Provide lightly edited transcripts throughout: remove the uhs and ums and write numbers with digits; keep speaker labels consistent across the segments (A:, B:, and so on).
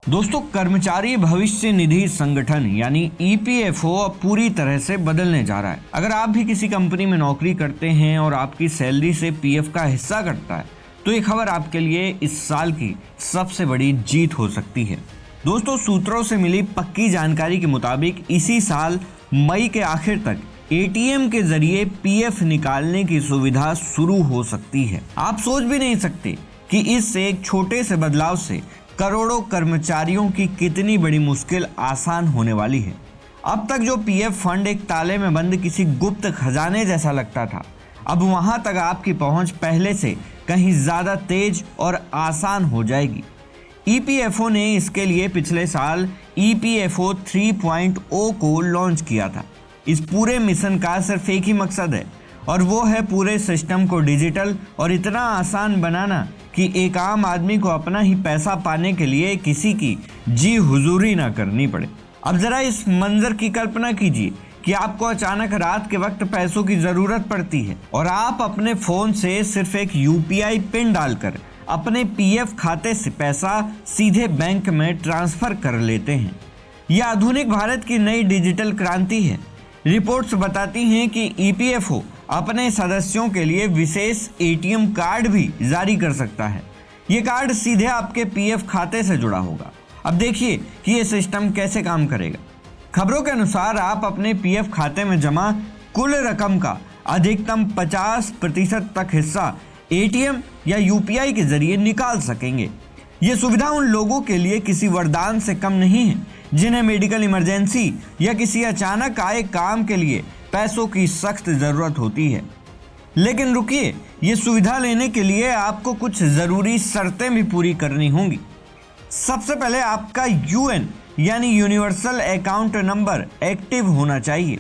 A: दोस्तों, कर्मचारी भविष्य निधि संगठन यानी ईपीएफओ अब पूरी तरह से बदलने जा रहा है। अगर आप भी किसी कंपनी में नौकरी करते हैं और आपकी सैलरी से पीएफ का हिस्सा कटता है तो ये खबर आपके लिए इस साल की सबसे बड़ी जीत हो सकती है। दोस्तों, सूत्रों से मिली पक्की जानकारी के मुताबिक इसी साल मई के आखिर तक एटीएम के जरिए पीएफ निकालने की सुविधा शुरू हो सकती है। आप सोच भी नहीं सकते कि इस एक छोटे से बदलाव से करोड़ों कर्मचारियों की कितनी बड़ी मुश्किल आसान होने वाली है। अब तक जो पीएफ फंड एक ताले में बंद किसी गुप्त खजाने जैसा लगता था, अब वहां तक आपकी पहुंच पहले से कहीं ज्यादा तेज और आसान हो जाएगी। ईपीएफओ ने इसके लिए पिछले साल ईपीएफओ 3.0 को लॉन्च किया था। इस पूरे मिशन का सिर्फ एक ही मकसद है और वो है पूरे सिस्टम को डिजिटल और इतना आसान बनाना कि एक आम आदमी को अपना ही पैसा पाने के लिए किसी की जी हुजूरी ना करनी पड़े। अब जरा इस मंजर की कल्पना कीजिए कि आपको अचानक रात के वक्त पैसों की जरूरत पड़ती है और आप अपने फोन से सिर्फ एक यूपीआई पिन डालकर अपने पीएफ खाते से पैसा सीधे बैंक में ट्रांसफर कर लेते हैं। यह आधुनिक भारत की नई डिजिटल क्रांति है। रिपोर्ट्स बताती हैं कि ईपीएफओ अपने सदस्यों के लिए विशेष एटीएम कार्ड भी जारी कर सकता है। ये कार्ड सीधे आपके पीएफ खाते से जुड़ा होगा। अब देखिए कि ये सिस्टम कैसे काम करेगा। खबरों के अनुसार आप अपने पीएफ खाते में जमा कुल रकम का अधिकतम 50% तक हिस्सा एटीएम या यूपीआई के जरिए निकाल सकेंगे। ये सुविधा उन लोगों के लिए किसी वरदान से कम नहीं है जिन्हें मेडिकल इमरजेंसी या किसी अचानक आए काम के लिए पैसों की सख्त जरूरत होती है। लेकिन रुकिए, ये सुविधा लेने के लिए आपको कुछ जरूरी शर्तें भी पूरी करनी होंगी। सबसे पहले आपका यूएन यानी यूनिवर्सल अकाउंट नंबर एक्टिव होना चाहिए।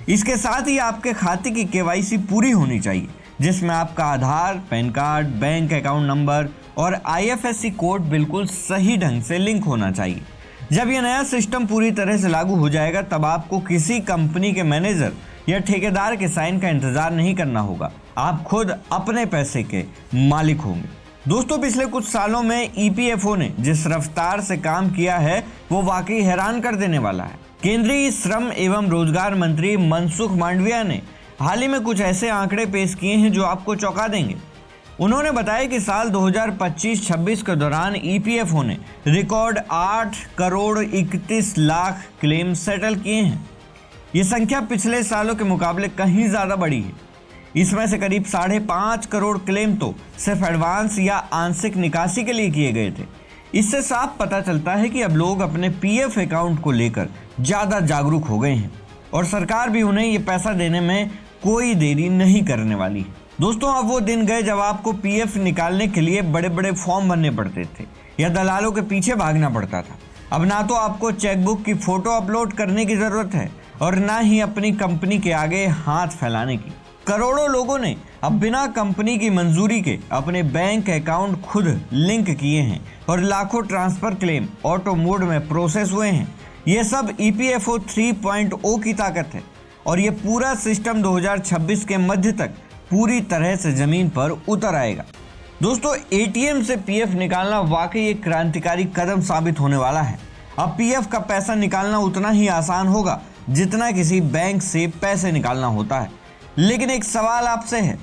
A: इसके साथ ही आपके खाते की केवाईसी पूरी होनी चाहिए, जिसमें आपका Aadhaar, pan card, bank account number और आईएफएससी कोड बिल्कुल सही ढंग से लिंक होना चाहिए। जब यह नया सिस्टम पूरी तरह से लागू हो जाएगा तब आपको किसी कंपनी के मैनेजर या ठेकेदार के साइन का इंतजार नहीं करना होगा। आप खुद अपने पैसे के मालिक होंगे। दोस्तों, पिछले कुछ सालों में ईपीएफओ ने जिस रफ्तार से काम किया है वो वाकई हैरान कर देने वाला है। केंद्रीय श्रम एवं रोजगार मंत्री मनसुख मांडविया ने हाल ही में कुछ ऐसे आंकड़े पेश किए हैं जो आपको चौंका देंगे। उन्होंने बताया कि साल 2025-26 के दौरान ईपीएफओ ने record 8 crore 31 lakh claim settle किए हैं। ये संख्या पिछले सालों के मुकाबले कहीं ज़्यादा बढ़ी है। इसमें से करीब 5.5 करोड़ क्लेम तो सिर्फ एडवांस या आंशिक निकासी के लिए किए गए थे। इससे साफ पता चलता है कि अब लोग अपने पीएफ अकाउंट को लेकर ज़्यादा जागरूक हो गए हैं और सरकार भी उन्हें ये पैसा देने में कोई देरी नहीं करने वाली है। दोस्तों, अब वो दिन गए जब आपको पीएफ निकालने के लिए बड़े बड़े फॉर्म भरने पड़ते थे या दलालों के पीछे भागना पड़ता था। अब ना तो आपको चेकबुक की फोटो अपलोड करने की जरूरत है और ना ही अपनी कंपनी के आगे हाथ फैलाने की। करोड़ों लोगों ने अब बिना कंपनी की मंजूरी के अपने बैंक अकाउंट खुद लिंक किए हैं और लाखों ट्रांसफर क्लेम ऑटो मोड में प्रोसेस हुए हैं। ये सब ईपीएफओ 3.0 की ताकत है और ये पूरा सिस्टम 2026 के मध्य तक पूरी तरह से जमीन पर उतर आएगा। दोस्तों, एटीएम से पीएफ निकालना वाकई एक क्रांतिकारी कदम साबित होने वाला है। अब पीएफ का पैसा निकालना उतना ही आसान होगा जितना किसी बैंक से पैसे निकालना होता है। लेकिन एक सवाल आपसे है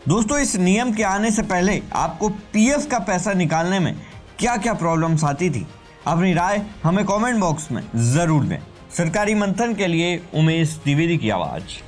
A: दोस्तों, इस नियम के आने से पहले आपको पीएफ का पैसा निकालने में क्या क्या प्रॉब्लम्स आती थी? अपनी राय हमें कमेंट बॉक्स में जरूर दें। सरकारी मंथन के लिए उमेश द्विवेदी की आवाज़।